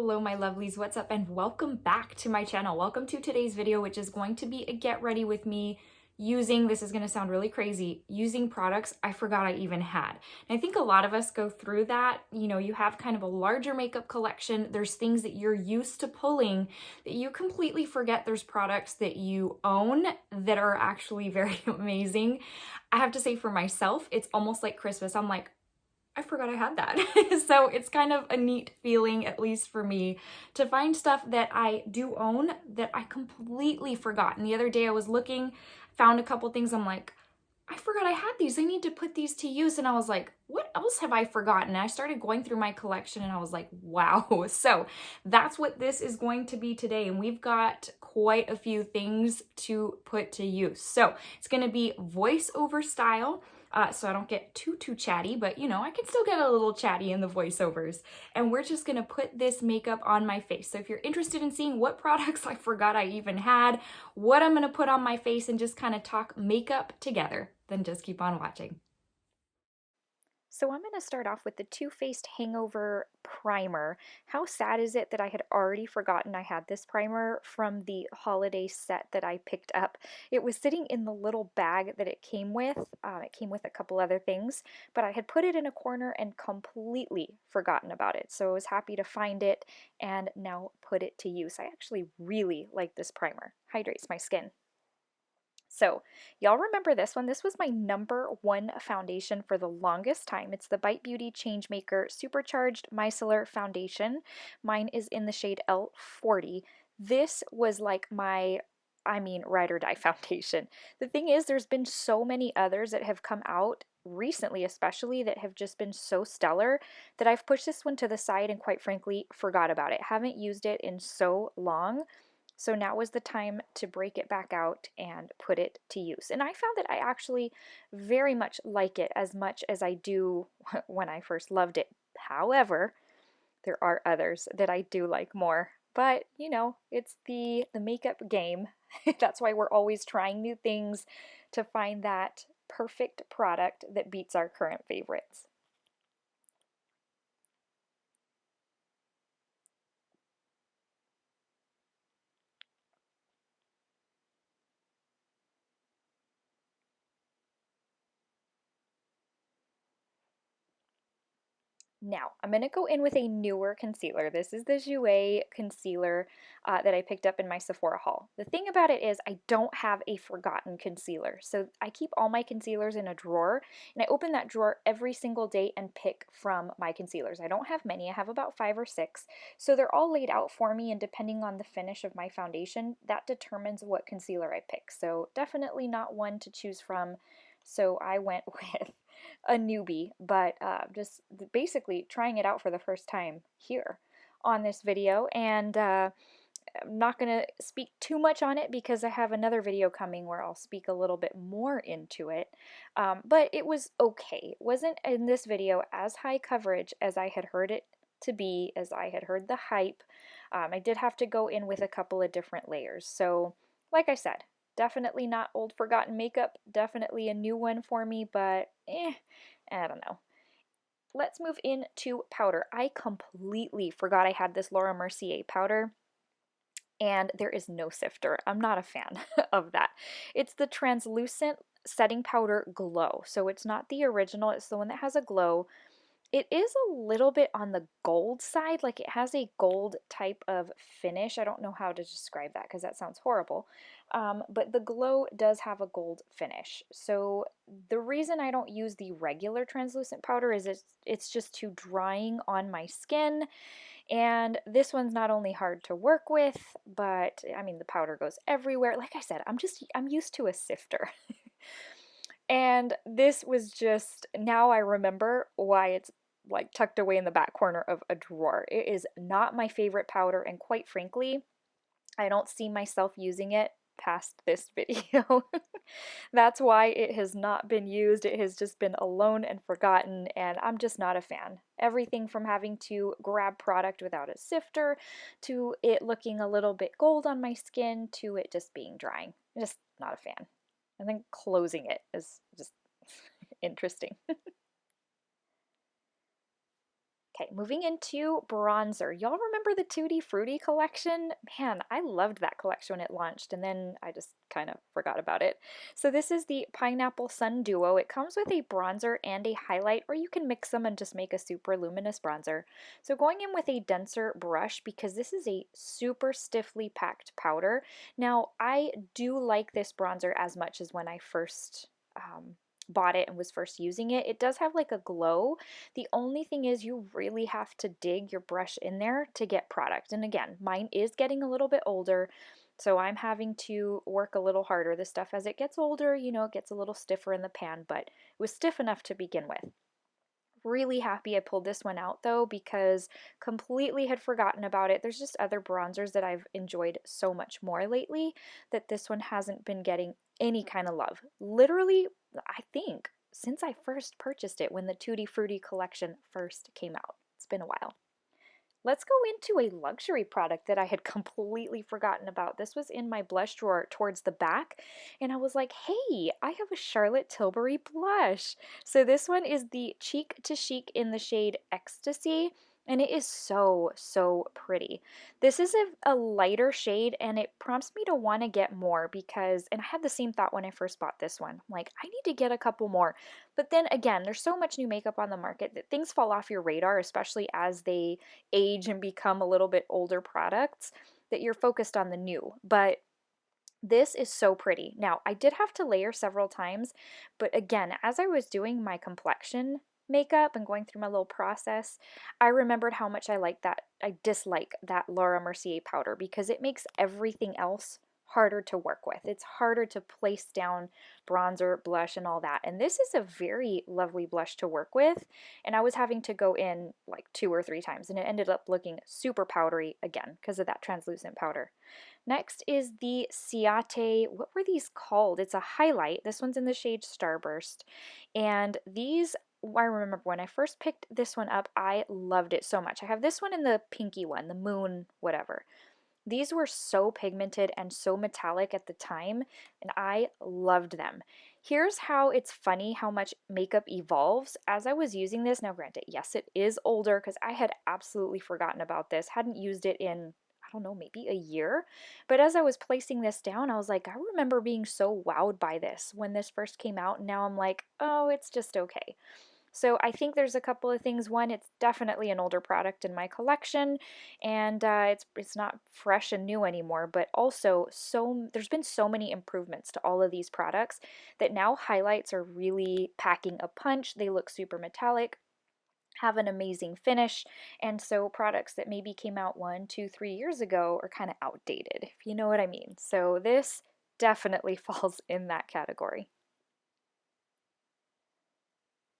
Hello my lovelies, what's up, and welcome back to my channel. Welcome to today's video, which is going to be a get ready with me using, this is going to sound really crazy, using products I forgot I even had. And I think a lot of us go through that. You know, you have kind of a larger makeup collection. There's things that you're used to pulling that you completely forget there's products that you own that are actually very amazing. I have to say for myself, it's almost like Christmas. I'm like, I forgot I had that. So it's kind of a neat feeling, at least for me, to find stuff that I do own that I completely forgot. And the other day I was looking, found a couple things, I'm like, I forgot I had these. I need to put these to use. And I was like, what else have I forgotten? And I started going through my collection and I was like, wow. So that's what this is going to be today. And we've got quite a few things to put to use. So it's going to be voiceover style. So I don't get too chatty, but you know, I can still get a little chatty in the voiceovers. And we're just gonna put this makeup on my face. So if you're interested in seeing what products I forgot I even had, what I'm gonna put on my face and just kind of talk makeup together, then just keep on watching. So I'm going to start off with the Too Faced Hangover Primer. How sad is it that I had already forgotten I had this primer from the holiday set that I picked up. It was sitting in the little bag that it came with. It came with a couple other things, but I had put it in a corner and completely forgotten about it. So I was happy to find it and now put it to use. I actually really like this primer. Hydrates my skin. So y'all remember this one. This was my #1 foundation for the longest time. It's the Bite Beauty Changemaker Supercharged Micellar Foundation. Mine is in the shade L40. This was like my, ride or die foundation. The thing is, there's been so many others that have come out recently, especially, that have just been so stellar that I've pushed this one to the side and quite frankly forgot about it. Haven't used it in so long. So now was the time to break it back out and put it to use. And I found that I actually very much like it as much as I do when I first loved it. However, there are others that I do like more. But, you know, it's the makeup game. That's why we're always trying new things to find that perfect product that beats our current favorites. Now, I'm going to go in with a newer concealer. This is the Jouer concealer that I picked up in my Sephora haul. The thing about it is I don't have a forgotten concealer. So I keep all my concealers in a drawer, and I open that drawer every single day and pick from my concealers. I don't have many. I have about 5 or 6. So they're all laid out for me, and depending on the finish of my foundation, that determines what concealer I pick. So definitely not one to choose from. So I went with a newbie, but just basically trying it out for the first time here on this video. And I'm not going to speak too much on it because I have another video coming where I'll speak a little bit more into it. But it was okay. It wasn't in this video as high coverage as I had heard it to be, as I had heard the hype. I did have to go in with a couple of different layers. So like I said, definitely not old forgotten makeup, definitely a new one for me, but I don't know. Let's move into powder. I completely forgot I had this Laura Mercier powder, and there is no sifter. I'm not a fan of that. It's the Translucent Setting Powder Glow. So it's not the original, it's the one that has a glow. It is a little bit on the gold side, like it has a gold type of finish. I don't know how to describe that because that sounds horrible. But the glow does have a gold finish. So the reason I don't use the regular translucent powder is it's just too drying on my skin. And this one's not only hard to work with, but I mean, the powder goes everywhere. Like I said, I'm used to a sifter. And this was just, now I remember why it's like tucked away in the back corner of a drawer. It is not my favorite powder, and quite frankly, I don't see myself using it past this video. That's why it has not been used. It has just been alone and forgotten, and I'm just not a fan. Everything from having to grab product without a sifter, to it looking a little bit gold on my skin, to it just being drying. I'm just not a fan. And then closing it is just interesting. Okay, moving into bronzer. Y'all remember the Tutti Frutti collection? Man, I loved that collection when it launched, and then I just kind of forgot about it. So this is the Pineapple Sun Duo. It comes with a bronzer and a highlight, or you can mix them and just make a super luminous bronzer. So going in with a denser brush, because this is a super stiffly packed powder. Now, I do like this bronzer as much as when I first bought it and was first using it. It does have like a glow. The only thing is you really have to dig your brush in there to get product. And again, mine is getting a little bit older, so I'm having to work a little harder. This stuff, as it gets older, you know, it gets a little stiffer in the pan, but it was stiff enough to begin with. Really happy I pulled this one out though, because completely had forgotten about it. There's just other bronzers that I've enjoyed so much more lately that this one hasn't been getting any kind of love. Literally, I think since I first purchased it when the Tutti Frutti collection first came out. It's been a while. Let's go into a luxury product that I had completely forgotten about. This was in my blush drawer towards the back, and I was like, hey, I have a Charlotte Tilbury blush. So this one is the Cheek to Chic in the shade Ecstasy, and it is so, so pretty. This is a lighter shade, and it prompts me to want to get more because, and I had the same thought when I first bought this one, like, I need to get a couple more. But then again, there's so much new makeup on the market that things fall off your radar, especially as they age and become a little bit older products, that you're focused on the new. But this is so pretty. Now, I did have to layer several times, but again, as I was doing my complexion makeup and going through my little process, I remembered how much I dislike that Laura Mercier powder because it makes everything else harder to work with. It's harder to place down bronzer, blush, and all that. And this is a very lovely blush to work with. And I was having to go in like 2 or 3 times, and it ended up looking super powdery again because of that translucent powder. Next is the Ciate. What were these called? It's a highlight. This one's in the shade Starburst. And these, I remember when I first picked this one up, I loved it so much. I have this one in the pinky one, the moon, whatever. These were so pigmented and so metallic at the time, and I loved them. Here's how it's funny how much makeup evolves. As I was using this, now granted, yes, it is older because I had absolutely forgotten about this, hadn't used it in, I don't know, maybe a year. But as I was placing this down, I was like, I remember being so wowed by this when this first came out, and now I'm like, oh, it's just okay. So I think there's a couple of things. One, it's definitely an older product in my collection, and it's not fresh and new anymore. But also, there's been so many improvements to all of these products that now highlights are really packing a punch. They look super metallic, have an amazing finish, and so products that maybe came out 1, 2, 3 years ago are kind of outdated, if you know what I mean. So this definitely falls in that category.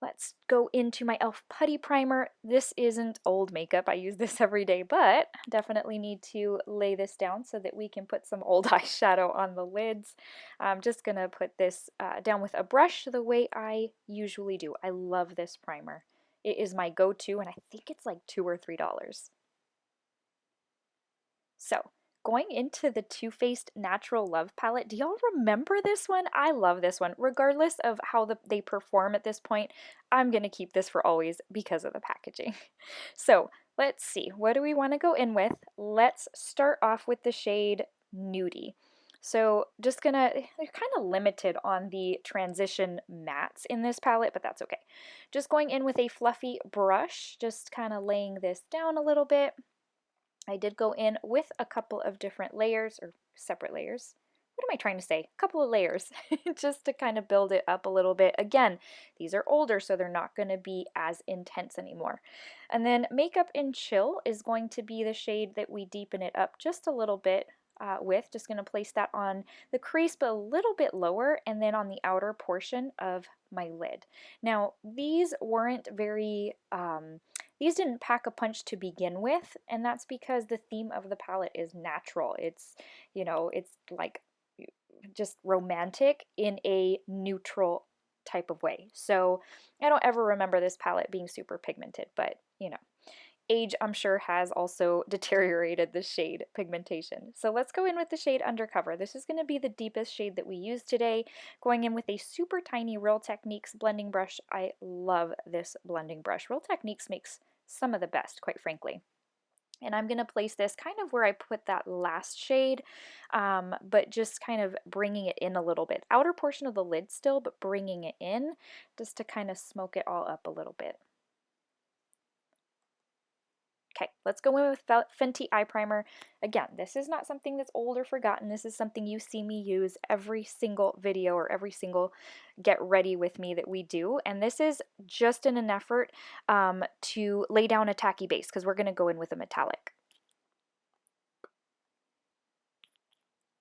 Let's go into my e.l.f. Putty Primer. This isn't old makeup. I use this every day, but definitely need to lay this down so that we can put some old eyeshadow on the lids. I'm just going to put this down with a brush the way I usually do. I love this primer. It is my go-to, and I think it's like $2 or $3. So, going into the Too Faced Natural Love palette, do y'all remember this one? I love this one. Regardless of how they perform at this point, I'm going to keep this for always because of the packaging. So, let's see. What do we want to go in with? Let's start off with the shade Nudie. So just they're kind of limited on the transition mattes in this palette, but that's okay. Just going in with a fluffy brush, just kind of laying this down a little bit. I did go in with a couple of different layers, or separate layers. What am I trying to say? A couple of layers, just to kind of build it up a little bit. Again, these are older, so they're not going to be as intense anymore. And then Makeup in Chill is going to be the shade that we deepen it up just a little bit with. Just going to place that on the crease, but a little bit lower, and then on the outer portion of my lid. Now, these weren't very... these didn't pack a punch to begin with, and that's because the theme of the palette is natural. It's, you know, it's like just romantic in a neutral type of way. So I don't ever remember this palette being super pigmented, but, you know, age, I'm sure, has also deteriorated the shade pigmentation. So let's go in with the shade Undercover. This is going to be the deepest shade that we use today, going in with a super tiny Real Techniques blending brush. I love this blending brush. Real Techniques makes some of the best, quite frankly. And I'm going to place this kind of where I put that last shade, but just kind of bringing it in a little bit. Outer portion of the lid still, but bringing it in just to kind of smoke it all up a little bit. Okay, let's go in with Fenty Eye Primer. Again, this is not something that's old or forgotten. This is something you see me use every single video or every single get ready with me that we do. And this is just in an effort to lay down a tacky base because we're going to go in with a metallic.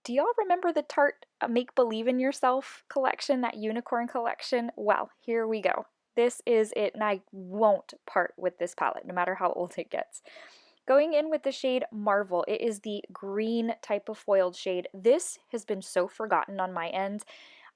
Do y'all remember the Tarte Make Believe in Yourself collection, that unicorn collection? Well, here we go. This is it, and I won't part with this palette, no matter how old it gets. Going in with the shade Marvel, it is the green type of foiled shade. This has been so forgotten on my end.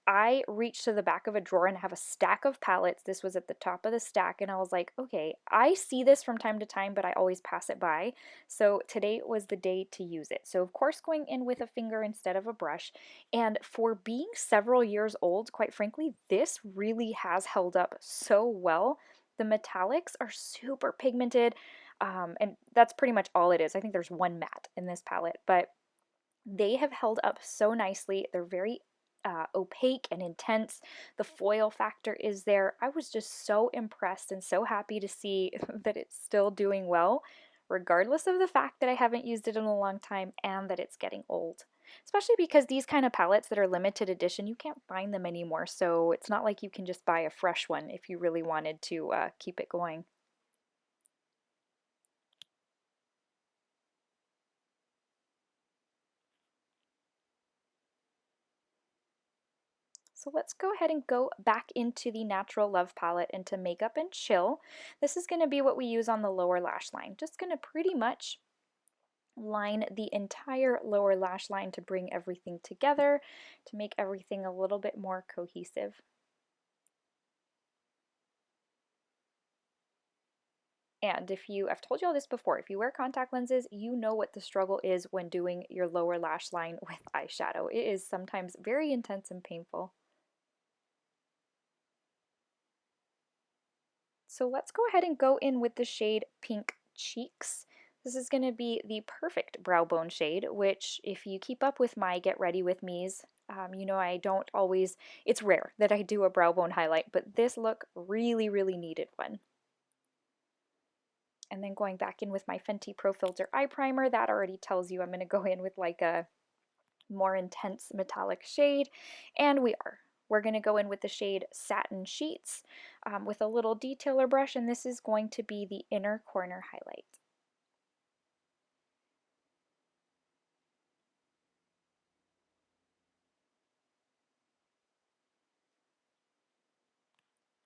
I reached to the back of a drawer and have a stack of palettes. This was at the top of the stack, and I was like, okay, I see this from time to time, but I always pass it by. So today was the day to use it. So of course, going in with a finger instead of a brush. And for being several years old, quite frankly, this really has held up so well. The metallics are super pigmented, and that's pretty much all it is. I think there's one matte in this palette, but they have held up so nicely. They're very opaque and intense. The foil factor is there. I was just so impressed and so happy to see that it's still doing well, regardless of the fact that I haven't used it in a long time and that it's getting old. Especially because these kind of palettes that are limited edition, you can't find them anymore, so it's not like you can just buy a fresh one if you really wanted to keep it going. So let's go ahead and go back into the Natural Love palette into Makeup and Chill. This is going to be what we use on the lower lash line. Just going to pretty much line the entire lower lash line to bring everything together, to make everything a little bit more cohesive. And I've told you all this before, if you wear contact lenses, you know what the struggle is when doing your lower lash line with eyeshadow. It is sometimes very intense and painful. So let's go ahead and go in with the shade Pink Cheeks. This is going to be the perfect brow bone shade, which if you keep up with my Get Ready With Me's, you know I don't always, it's rare that I do a brow bone highlight, but this look really, really needed one. And then going back in with my Fenty Pro Filter Eye Primer, that already tells you I'm going to go in with like a more intense metallic shade, and we are. We're going to go in with the shade Satin Sheets with a little detailer brush, and this is going to be the inner corner highlight.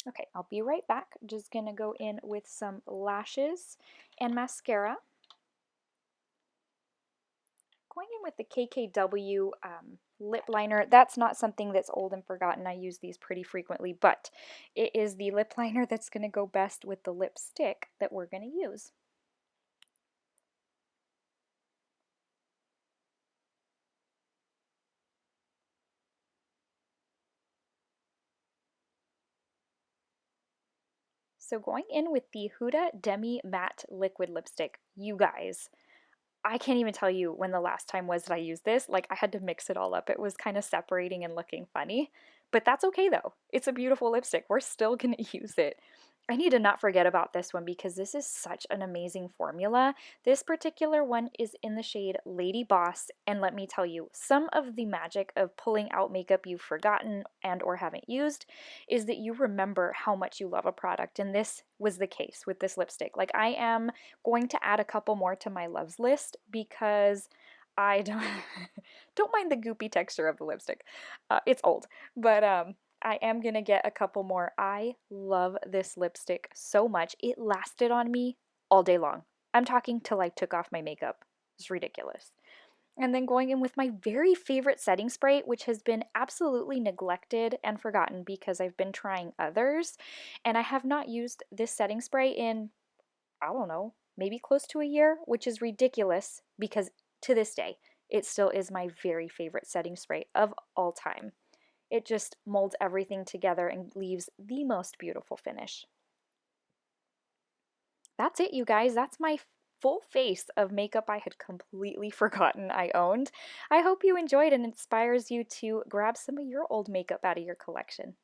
Okay, I'll be right back. Just going to go in with some lashes and mascara. Going in with the KKW lip liner. That's not something that's old and forgotten. I use these pretty frequently, but it is the lip liner that's going to go best with the lipstick that we're going to use. So going in with the Huda Demi Matte Liquid Lipstick, you guys, I can't even tell you when the last time was that I used this. Like, I had to mix it all up. It was kind of separating and looking funny, but that's okay though. It's a beautiful lipstick. We're still gonna use it. I need to not forget about this one because this is such an amazing formula. This particular one is in the shade Lady Boss, and let me tell you, some of the magic of pulling out makeup you've forgotten and or haven't used is that you remember how much you love a product, and this was the case with this lipstick. Like, I am going to add a couple more to my loves list because I don't mind the goopy texture of the lipstick. It's old, but I am gonna get a couple more. I love this lipstick so much. It lasted on me all day long. I'm talking till I took off my makeup. It's ridiculous. And then going in with my very favorite setting spray, which has been absolutely neglected and forgotten because I've been trying others. And I have not used this setting spray in, I don't know, maybe close to a year, which is ridiculous because to this day, it still is my very favorite setting spray of all time. It just molds everything together and leaves the most beautiful finish. that's it, you guys. That's my full face of makeup I had completely forgotten I owned. I hope you enjoyed and inspires you to grab some of your old makeup out of your collection.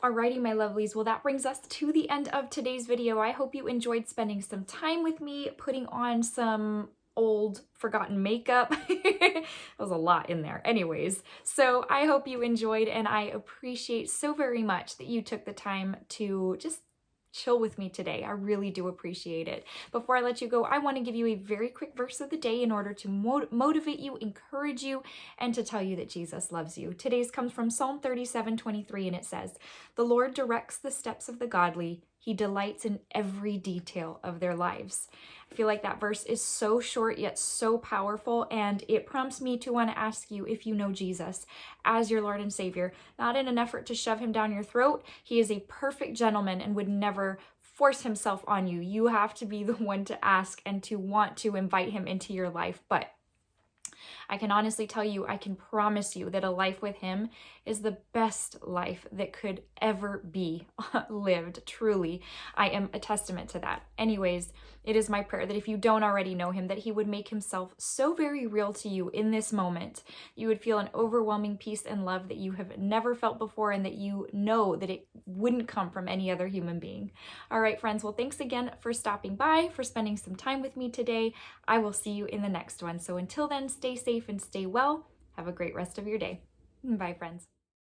Alrighty, my lovelies, well, that brings us to the end of today's video. I hope you enjoyed spending some time with me, putting on some old forgotten makeup. There was a lot in there. Anyways, so I hope you enjoyed, and I appreciate so very much that you took the time to just chill with me today. I really do appreciate it. Before I let you go, I want to give you a very quick verse of the day in order to motivate you, encourage you, and to tell you that Jesus loves you. Today's comes from Psalm 37:23, and it says, "The Lord directs the steps of the godly. He delights in every detail of their lives." I feel like that verse is so short yet so powerful, and it prompts me to want to ask you if you know Jesus as your Lord and Savior, not in an effort to shove him down your throat. He is a perfect gentleman and would never force himself on you. You have to be the one to ask and to want to invite him into your life. But I can honestly tell you, I can promise you that a life with him is the best life that could ever be lived, truly. I am a testament to that. Anyways, it is my prayer that if you don't already know him, that he would make himself so very real to you in this moment. You would feel an overwhelming peace and love that you have never felt before, and that you know that it wouldn't come from any other human being. All right, friends. Well, thanks again for stopping by, for spending some time with me today. I will see you in the next one. So until then, stay safe and stay well. Have a great rest of your day. Bye, friends.